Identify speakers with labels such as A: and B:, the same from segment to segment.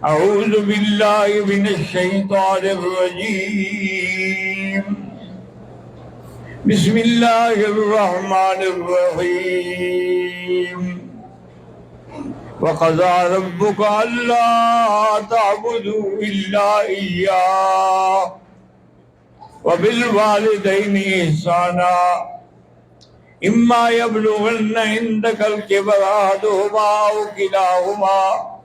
A: أعوذ بالله من الشيطان الرجيم بسم الله الرحمن الرحيم وقضى ربك ألا تعبدوا إلا إياه وبالوالدين إحسانا إما يبلغن عندك الكبر أحدهما أو كلاهما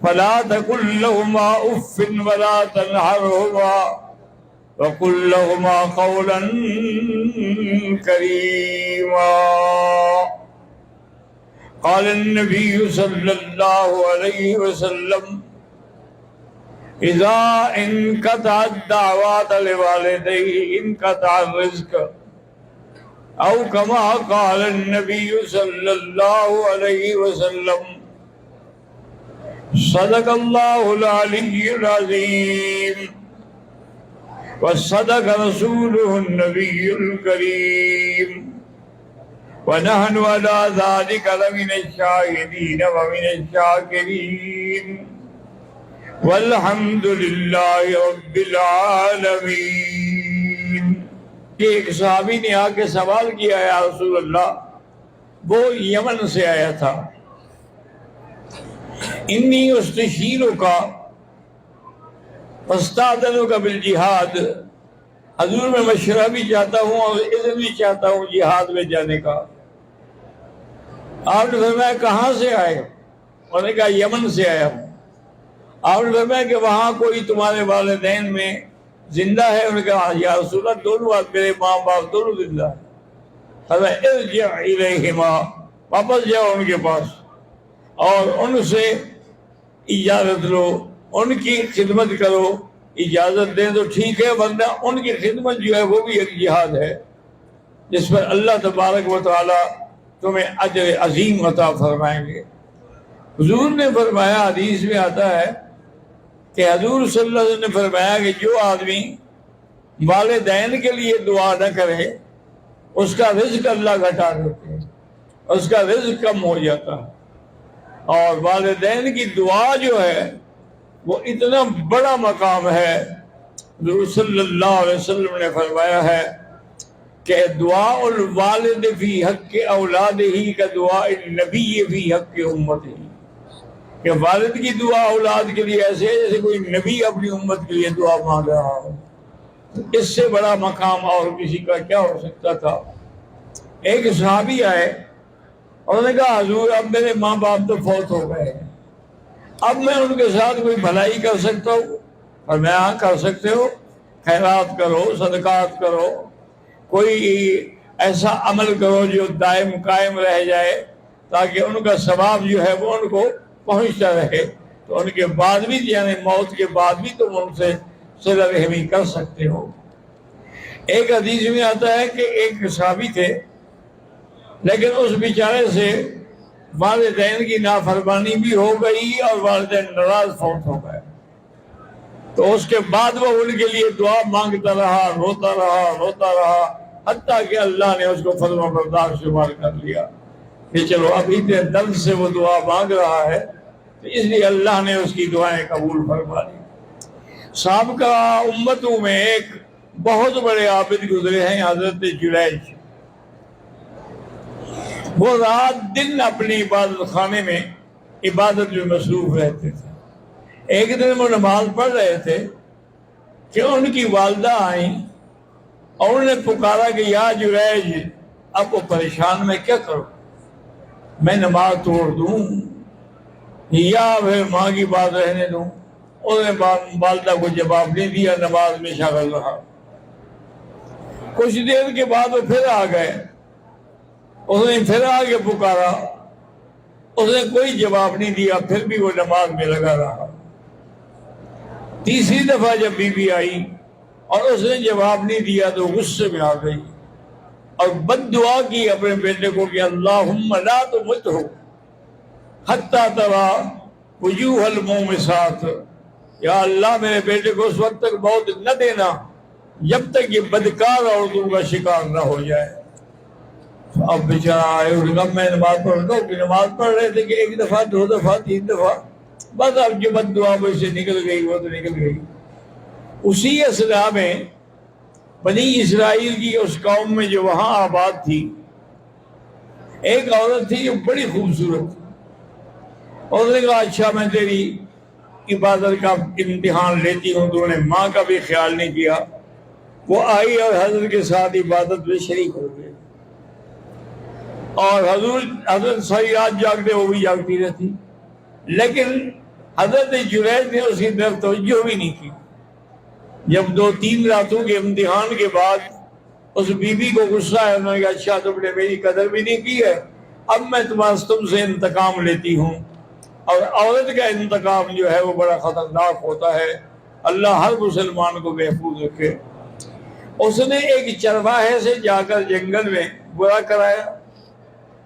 A: فلا تقل لهما أف ولا تنهرهما وقل لهما قولا كريما. قال النبي صلى الله عليه وسلم إذا انقطعت دعوات لوالديه انقطع الرزق، أو كما قال النبي صلى الله عليه وسلم. صدق الله العلي العظيم وصدق رسوله النبي الكريم ونحن على ذلك لمن الشاهدين ومن الشاكرين والحمد لله رب العالمين. ایک صحابی نے آ کے سوال کیا یا رسول اللہ، وہ یمن سے آیا تھا، انی استشیرک واستاذنک بالجہاد، حضور میں مشورہ بھی چاہتا ہوں اور اذن بھی چاہتا ہوں جہاد میں جانے کا. آپ نے فرمایا کہاں سے آئے؟ انہوں نے کہا یمن سے آیا ہوں. آپ نے فرمایا کہ وہاں کوئی تمہارے والدین میں زندہ ہے؟ انہوں نے کہا یا رسول اللہ دونوں، میرے ماں باپ دونوں زندہ ہیں. فرمایا ارجع الیہما، واپس جاؤ ان کے پاس اور ان سے اجازت لو، ان کی خدمت کرو. اجازت دیں تو ٹھیک ہے، ورنہ ان کی خدمت جو ہے وہ بھی ایک جہاد ہے جس پر اللہ تبارک و تعالی تمہیں اجر عظیم عطا فرمائیں گے. حضور نے فرمایا، حدیث میں آتا ہے کہ حضور صلی اللہ علیہ وسلم نے فرمایا کہ جو آدمی والدین کے لیے دعا نہ کرے اس کا رزق اللہ گھٹا دیتے ہیں، اس کا رزق کم ہو جاتا ہے. اور والدین کی دعا جو ہے وہ اتنا بڑا مقام ہے. حضور صلی اللہ علیہ وسلم نے فرمایا ہے کہ دعاء الوالد فی حق اولادہ کا دعاء النبی فی حق امتہ، کہ والد کی دعا اولاد کے لیے ایسے ہے جیسے کوئی نبی اپنی امت کے لیے دعا مانگ رہا ہو. اس سے بڑا مقام اور کسی کا کیا ہو سکتا تھا. ایک صحابی آئے، انہوں نے کہا حضور اب میرے ماں باپ تو فوت ہو گئے ہیں، اب میں ان کے ساتھ کوئی بھلائی کر سکتا ہوں؟ اور میں ہاں کر سکتے ہو، خیرات کرو، صدقات کرو، کوئی ایسا عمل کرو جو دائم قائم رہ جائے تاکہ ان کا ثواب جو ہے وہ ان کو پہنچتا رہے. تو ان کے بعد بھی یعنی موت کے بعد بھی تم ان سے صلہ رحمی کر سکتے ہو. ایک حدیث میں آتا ہے کہ ایک صحابی تھے لیکن اس بیچارے سے والدین کی نافرمانی بھی ہو گئی اور والدین ناراض فوت ہو گئے. تو اس کے بعد وہ ان کے لیے دعا مانگتا رہا، روتا رہا حتیٰ کہ اللہ نے اس کو فرما بردار شمار کر لیا کہ چلو ابھی درد سے وہ دعا مانگ رہا ہے، تو اس لیے اللہ نے اس کی دعائیں قبول فرما لی. سابقہ امتوں میں ایک بہت بڑے عابد گزرے ہیں حضرت جریج. وہ رات دن اپنی عبادت خانے میں عبادت میں مصروف رہتے تھے. ایک دن وہ نماز پڑھ رہے تھے کہ ان کی والدہ آئیں اور انہوں نے پکارا کہ یا جریج، اب وہ پریشان میں کیا کروں، میں نماز توڑ دوں یا پھر ماں کی بات رہنے دوں؟ انہوں نے والدہ کو جواب نہیں دیا، نماز میں شامل رہا. کچھ دیر کے بعد وہ پھر آ گئے، اس نے پھر آگے پکارا، اس نے کوئی جواب نہیں دیا، پھر بھی وہ نماز میں لگا رہا. تیسری دفعہ جب بی بی آئی اور اس نے جواب نہیں دیا تو غصے میں آ گئی اور بد دعا کی اپنے بیٹے کو کہ اللہم لا تمتہ حتی تری وجوہ المومسات، یا اللہ میرے بیٹے کو اس وقت تک موت نہ دینا جب تک یہ بدکار عورتوں کا شکار نہ ہو جائے. اب بیچارہ آئے، میں نماز پڑھ رہا ہوں کہ نماز پڑھ رہے تھے کہ ایک دفعہ، دو دفعہ، تین دفعہ بس اب جو بد دعا وہ سے نکل گئی وہ تو نکل گئی۔ اسی اصلاح میں بنی اسرائیل کی اس قوم میں جو وہاں آباد تھی، ایک عورت تھی جو بڑی خوبصورت تھی۔ اور نے کہا اچھا میں تیری عبادت کا امتحان لیتی ہوں۔ تو انہوں نے ماں کا بھی خیال نہیں کیا، وہ آئی اور حضرت کے ساتھ عبادت میں شریک ہو گئے، اور حضرت ساری رات جاگتے وہ بھی جاگتی رہتی، لیکن حضرت جنید نے اس کی طرف توجہ بھی نہیں کی۔ جب 2-3 راتوں کے امتحان کے بعد اس بی بی کو غصہ ہے، انہوں نے کہا اچھا تم نے میری قدر بھی نہیں کی ہے، اب میں تم سے انتقام لیتی ہوں۔ اور عورت کا انتقام جو ہے وہ بڑا خطرناک ہوتا ہے، اللہ ہر مسلمان کو محفوظ رکھے۔ اس نے ایک چرواہے سے جا کر جنگل میں برا کرایا،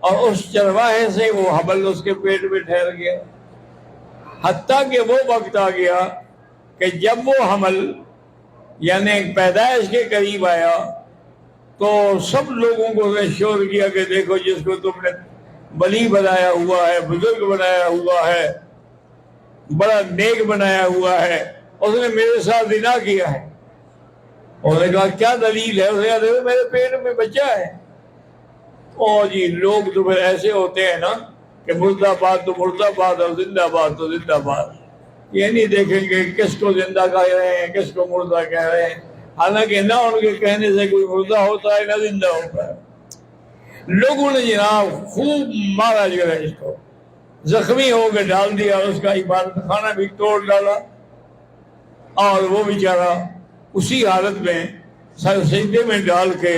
A: اور اس چرواہے سے وہ حبل اس کے پیٹ میں ٹھہر گیا، حتیٰ کہ وہ وقت آ گیا کہ جب وہ حمل یعنی پیدائش کے قریب آیا تو سب لوگوں کو شور کیا کہ دیکھو جس کو تم نے ولی بنایا ہوا ہے، بزرگ بنایا ہوا ہے، بڑا نیک بنایا ہوا ہے، اس نے میرے ساتھ زنا کیا ہے۔ انہوں نے کہا کیا دلیل ہے؟ اس نے کہا دیکھو میرے پیٹ میں بچہ ہے۔ اور جی لوگ تو پھر ایسے ہوتے ہیں نا کہ مردہ باد تو مردہ باد اور زندہ باد تو زندہ باد، یہ نہیں دیکھیں گے کس کو زندہ کہہ رہے ہیں کس کو مردہ کہہ رہے ہیں، حالانکہ نہ ان کے کہنے سے کوئی مردہ ہوتا ہے نہ زندہ ہوتا ہے۔ لوگوں نے جناب خوب مارا جو ہے اس کو، زخمی ہو کے ڈال دیا، اس کا عبادت خانہ بھی توڑ ڈالا، اور وہ بیچارہ اسی حالت میں سر سجدے میں ڈال کے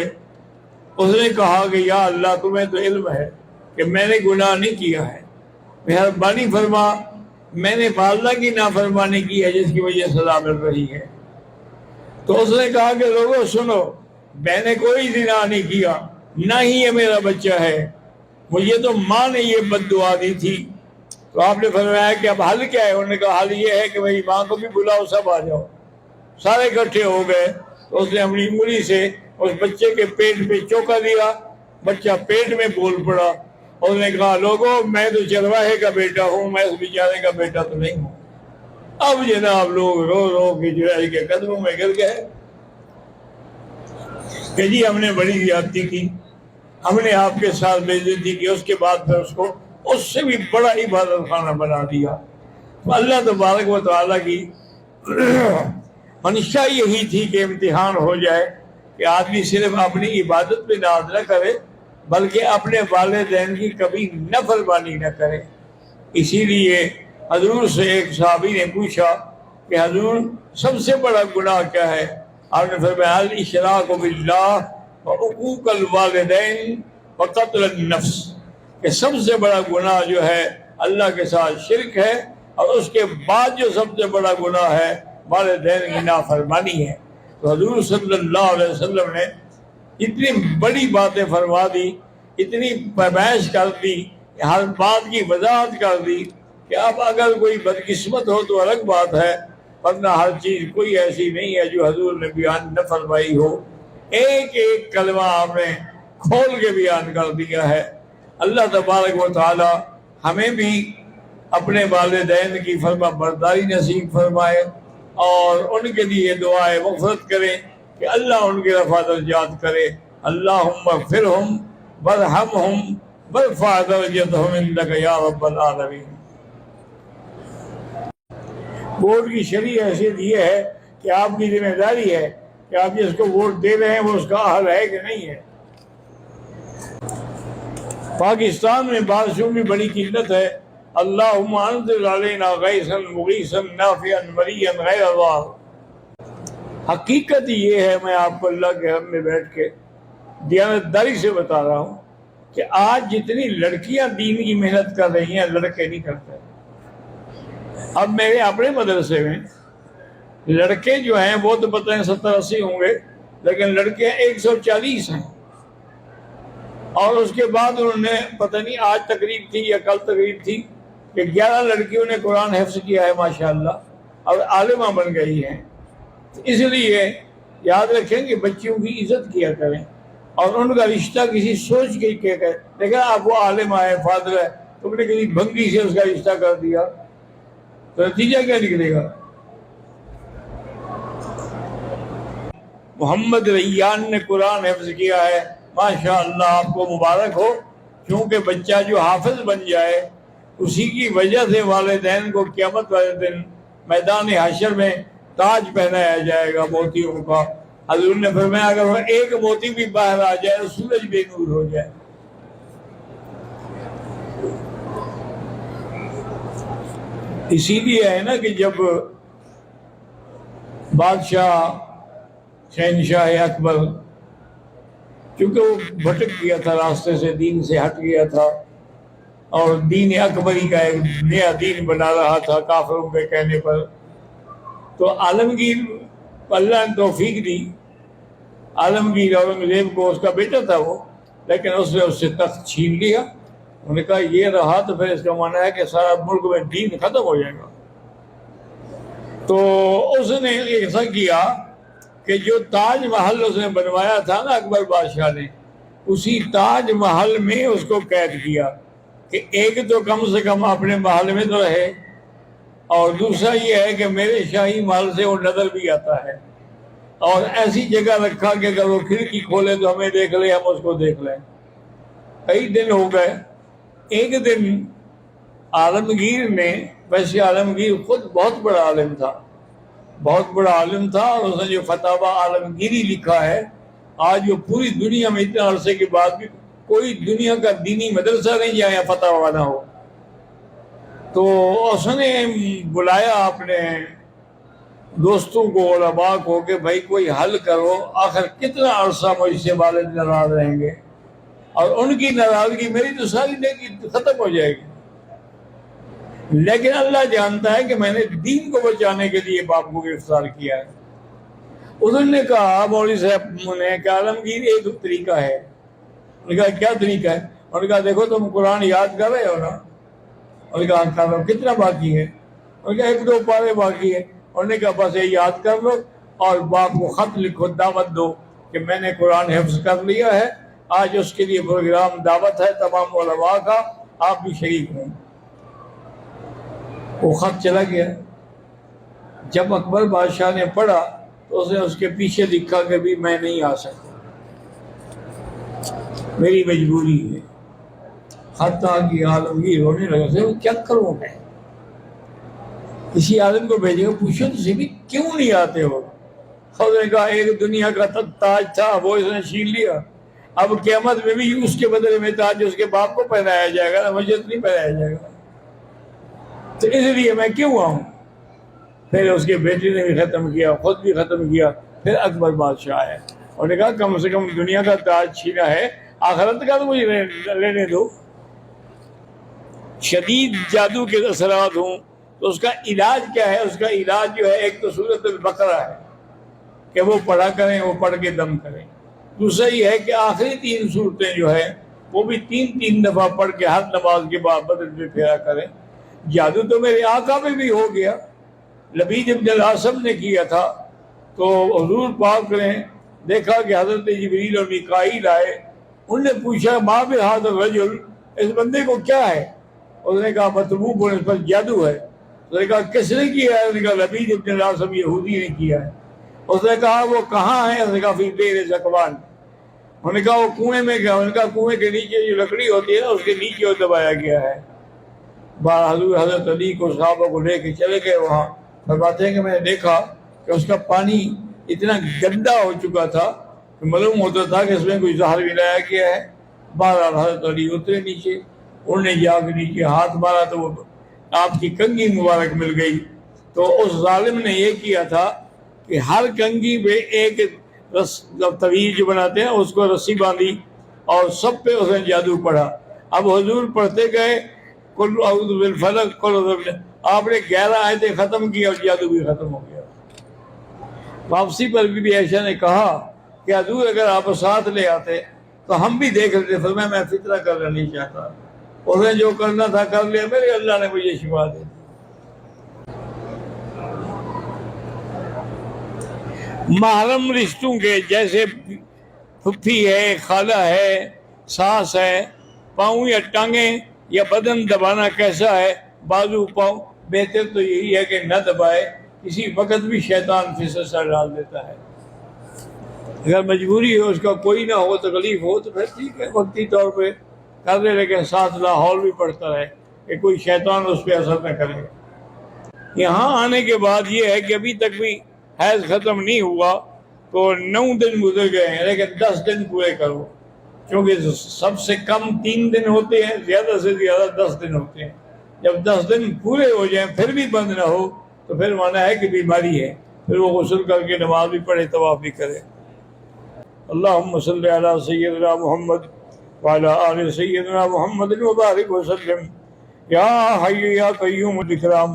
A: اس نے کہا کہ یا اللہ تمہیں تو علم ہے کہ میں نے گناہ نہیں کیا ہے، مہربانی فرما، میں نے والدہ کی نافرمانی کی ہے جس کی وجہ سے سزا مل رہی ہے۔ تو اس نے کہا کہ لوگوں سنو، میں نے کوئی زنا نہیں کیا، نہ ہی یہ میرا بچہ ہے، مجھے تو ماں نے یہ بد دعا دی تھی۔ تو آپ نے فرمایا کہ اب حل کیا ہے؟ انہوں نے کہا حل یہ ہے کہ میری ماں کو بھی بلاؤ، سب آ جاؤ۔ سارے اکٹھے ہو گئے، تو اس نے اپنی انگلی سے اس بچے کے پیٹ پہ چوکا دیا، بچہ پیٹ میں بول پڑا، اور نے کہا لوگوں میں تو چرواہے کا بیٹا ہوں، میں اس بیچارے کا بیٹا تو نہیں ہوں۔ اب جناب لوگ رو رو کے جرائل کے قدموں میں گر گئے کہ جی ہم نے بڑی زیادتی کی، ہم نے آپ کے ساتھ بے عزتی کی، اس کے بعد پھر اس کو اس سے بھی بڑا عبادت خانہ بنا دیا۔ تو اللہ تبارک و تعالیٰ کی منشا یہی تھی کہ امتحان ہو جائے کہ آدمی صرف اپنی عبادت پہ ناز نہ کرے بلکہ اپنے والدین کی کبھی نافرمانی نہ کرے۔ اسی لیے حضور سے ایک صحابی نے پوچھا کہ حضور سب سے بڑا گناہ کیا ہے؟ آپ نے فرمایا الاشراک باللہ وعقوق الوالدین وقتل النفس، کہ سب سے بڑا گناہ جو ہے اللہ کے ساتھ شرک ہے، اور اس کے بعد جو سب سے بڑا گناہ ہے والدین کی نافرمانی ہے۔ تو حضور صلی اللہ علیہ وسلم نے اتنی بڑی باتیں فرما دی، اتنی پیمائش کر دی، ہر بات کی وضاحت کر دی کہ اب اگر کوئی بدقسمت ہو تو الگ بات ہے، ورنہ ہر چیز کوئی ایسی نہیں ہے جو حضور نے بیان نہ فرمائی ہو۔ ایک ایک کلمہ آپ نے کھول کے بیان کر دیا ہے۔ اللہ تبارک و تعالی ہمیں بھی اپنے والدین کی فرما برداری نصیب فرمائے، اور ان کے لیے دعائے مغفرت کریں کہ اللہ ان کے رفع درجات کرے۔ اللہم اغفرہم وارحمہم وارفع درجتہم انک یا رب العالمین۔ ووٹ کی شرعی حیثیت یہ ہے کہ آپ کی ذمہ داری ہے کہ آپ جس کو ووٹ دے رہے ہیں وہ اس کا اہل ہے کہ نہیں ہے۔ پاکستان میں بارشوں کی بڑی قلت ہے۔ اللہم انزل علینا غیثا مغیثا نافعا مریا غیر ضار۔ حقیقت یہ ہے، میں آپ کو اللہ کے حرم میں بیٹھ کے دیانتداری سے بتا رہا ہوں کہ آج جتنی لڑکیاں دین کی محنت کر رہی ہیں لڑکے نہیں کرتے۔ اب میرے اپنے مدرسے میں لڑکے جو ہیں وہ تو پتہ ہے 70-80 ہوں گے، لیکن لڑکیاں 140 ہیں۔ اور اس کے بعد انہوں نے پتہ نہیں آج تقریب تھی یا کل تقریب تھی کہ 11 لڑکیوں نے قرآن حفظ کیا ہے ماشاءاللہ، اور عالمہ بن گئی ہیں۔ اس لیے یاد رکھیں کہ بچیوں کی عزت کیا کریں، اور ان کا رشتہ کسی سوچ کے کیا کریں۔ لیکن آپ وہ عالمہ ہے، فاضل ہے، تم نے کسی بھنگی سے اس کا رشتہ کر دیا، تو نتیجہ کیا نکلے گا؟ محمد ریان نے قرآن حفظ کیا ہے، ماشاء اللہ، آپ کو مبارک ہو، کیونکہ بچہ جو حافظ بن جائے اسی کی وجہ سے والدین کو قیامت والے دن میدان حشر میں تاج پہنایا جائے گا موتیوں کا۔ حضور نے فرمایا اگر وہ ایک موتی بھی باہر آ جائے سورج بے نور ہو جائے۔ اسی لیے ہے نا کہ جب بادشاہ شہنشاہ اکبر، کیونکہ وہ بھٹک گیا تھا راستے سے، دین سے ہٹ گیا تھا، اور دین اکبری کا ایک نیا دین بنا رہا تھا کافروں کے کہنے پر، تو عالمگیر اللہ نے توفیق دی، عالمگیر اورنگزیب کو، اس کا بیٹا تھا وہ، لیکن اس نے اس سے تخت چھین لیا۔ انہوں نے کہا یہ رہا تو پھر اس کا معنی ہے کہ سارا ملک میں دین ختم ہو جائے گا۔ تو اس نے ایسا کیا کہ جو تاج محل اس نے بنوایا تھا نا اکبر بادشاہ نے، اسی تاج محل میں اس کو قید کیا کہ ایک تو کم سے کم اپنے محل میں تو رہے، اور دوسرا یہ ہے کہ میرے شاہی محل سے وہ نظر بھی آتا ہے، اور ایسی جگہ رکھا کہ اگر وہ کھڑکی کھولے تو ہمیں دیکھ لے، ہم اس کو دیکھ لیں۔ کئی دن ہو گئے، ایک دن عالمگیر نے، ویسے عالمگیر خود بہت بڑا عالم تھا، بہت بڑا عالم تھا، اور اس نے جو فتاوی عالمگیری لکھا ہے، آج وہ پوری دنیا میں اتنے عرصے کے بعد بھی کوئی دنیا کا دینی مدرسہ نہیں جہاں یہ فتاوی نہ ہو۔ تو اس نے بلایا اپنے دوستوں کو، علماء کو، کہ بھائی کوئی حل کرو، آخر کتنا عرصہ مجھ سے والد ناراض رہیں گے، اور ان کی ناراضگی میری تو ساری نیکی ختم ہو جائے گی۔ لیکن اللہ جانتا ہے کہ میں نے دین کو بچانے کے لیے باپ کو گرفتار کیا ہے۔ انہوں نے کہا مولوی صاحب نے کہ عالمگیر ایک طریقہ ہے۔ انہوں نے کہا کیا طریقہ ہے؟ انہوں نے کہا دیکھو تم قرآن یاد کر رہے ہو نا؟ انہوں نے کہا کر رہا ہوں۔ کتنا باقی ہے؟ انہوں نے کہا 1-2 پارے باقی ہے۔ انہوں نے کہا بس یہ یاد کر لو اور باپ کو خط لکھو، دعوت دو کہ میں نے قرآن حفظ کر لیا ہے، آج اس کے لیے پروگرام دعوت ہے تمام علماء کا، آپ بھی شریک ہوں۔ وہ خط چلا گیا۔ جب اکبر بادشاہ نے پڑھا تو اس نے اس کے پیچھے لکھا کہ بھی میں نہیں آ سکتا، میری مجبوری ہے۔ حتیٰ کہ عالمگیر ہونے لگا سے وہ کیا کروں میں، کسی عالم کو بھیجے گا، پوچھو تو صحیح کیوں نہیں آتے ہو؟ خود نے کہا ایک دنیا کا تاج تھا وہ اس نے چھین لیا، اب قیامت میں بھی اس کے بدلے میں تاج اس کے باپ کو پہنایا جائے گا، مجھے تو نہیں پہنایا جائے گا، تو اس لیے میں کیوں آؤں؟ پھر اس کے بیٹے نے بھی ختم کیا، خود بھی ختم کیا، پھر اکبر بادشاہ آیا اور نے کہا کم سے کم دنیا کا تاج چھینا ہے، آخرت کا تو مجھے لینے دو۔ شدید جادو کے اثرات ہوں تو اس کا علاج کیا ہے؟ اس کا علاج جو ہے ایک تو سورۃ البقرہ ہے کہ وہ پڑھا کریں، وہ پڑھ کے دم کریں۔ دوسرا یہ ہے کہ آخری 3 سورتیں جو ہے وہ بھی 3 دفعہ پڑھ کے ہر نماز کے بعد بدن پہ پھیرا کریں۔ جادو تو میرے آقا میں بھی ہو گیا، لبید ابن العاصم نے کیا تھا، تو حضور پاک نے دیکھا کہ حضرت جبریل اور میکائیل آئے، انہوں نے پوچھا ما بہذا الرجل، اس بندے کو کیا ہے؟ اس نے کہا مطبوب اور اس پر جادو ہے۔ اس نے کہا کس نے کیا ہے؟ اس نے کہا لبید ابن العاصم یہودی نے کیا ہے۔ اس نے کہا وہ کہاں ہے؟ اس نے کہا فی بئر ذکوان۔ انہوں نے کہا وہ کنویں میں گیا۔ انہوں نے کہا کنویں کے نیچے جو لکڑی ہوتی ہے نا اس کے نیچے وہ دبایا گیا ہے۔ حضور حضرت علی کو صحابہ کو لے کے چلے گئے وہاں، فرماتے ہیں کہ میں نے دیکھا کہ اس کا پانی اتنا گندا ہو چکا تھا کہ معلوم ہوتا تھا کہ اس میں کوئی زہر ملایا گیا ہے۔ بہرحال حضرت علی اترے نیچے، انہوں نے جا کے نیچے ہاتھ مارا تو وہ آپ کی کنگھی مبارک مل گئی۔ تو اس ظالم نے یہ کیا تھا کہ ہر کنگھی پہ ایک طویل جو بناتے ہیں اس کو رسی باندھی اور سب پہ اس نے جادو پڑھا۔ اب حضور پڑھتے گئے قل اعوذ بالفلق قل اعوذ بالناس، آپ نے 11 آیتیں ختم کی اور جادو بھی ختم ہو گیا۔ واپسی پر بھی عائشہ نے کہا کہ حضور اگر آپ ساتھ لے آتے تو ہم بھی دیکھ لیتے۔ فرمایا میں فطرہ کرنا نہیں چاہتا، اس نے جو کرنا تھا کر لیا، میرے اللہ نے مجھے شفا دے دی۔ محرم رشتوں کے جیسے پھپھی ہے، خالہ ہے، ساس ہے، پاؤں یا ٹانگیں یا بدن دبانا کیسا ہے، بازو پاؤں بہتر تو یہی ہے کہ نہ دبائے، کسی وقت بھی شیطان پھسل ڈال دیتا ہے۔ اگر مجبوری ہو، اس کا کوئی نہ ہو، تکلیف ہو، تو پھر ٹھیک ہے، وقتی طور پہ کر لے، لیکن ساتھ لاہور بھی پڑتا رہے کہ کوئی شیطان اس پہ اثر نہ کرے۔ یہاں آنے کے بعد یہ ہے کہ ابھی تک بھی حیض ختم نہیں ہوا تو 9 دن گزر گئے ہیں، لیکن 10 دن پورے کرو، کیونکہ سب سے کم 3 دن ہوتے ہیں، زیادہ سے زیادہ 10 دن ہوتے ہیں۔ جب 10 دن پورے ہو جائیں پھر بھی بند نہ ہو تو پھر مانا ہے کہ بیماری ہے، پھر وہ غسل کر کے نماز بھی پڑھے، طواف بھی کرے۔ اللہم صلی علی سیدنا محمد وعلی آل سیدنا محمد وبارک وسلم یا حی یا قیوم الاکرام۔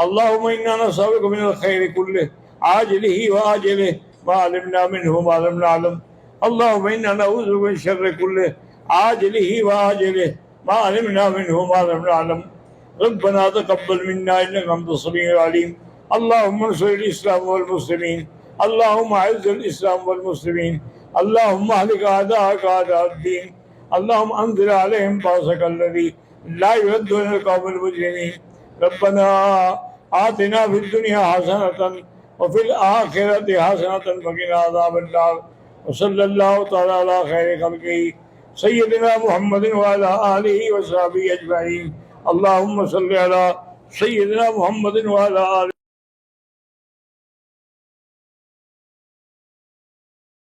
A: اللہم انا نسألک من الخیر کلہ عاجلہ وآجلہ ما علمنا منہ وما لم نعلم۔ اللہم انا نعوذ بک من شر کلہ عاجلہ وآجلہ ما علمنا منہ وما لم نعلم۔ ربنا تقبل منا انک انت السمیع العلیم۔ اللہم انصر الاسلام والمسلمین، اللہم اعز الاسلام والمسلمین، اللہم اہلک اعداءک اعداء الدین، اللہم انزل علیہم باسک الذی لا يرد علی القوم المجرمین۔ ربنا آتنا فی الدنیا حسنۃ وفی الآخرۃ حسنۃ وقنا عذاب النار۔ وصلی اللہ تعالی علی خیر خلقہ سیدنا محمد وعلی آلہ وصحبہ اجمعین۔ اللہم صلی علی سیدنا محمد وعلی آلہ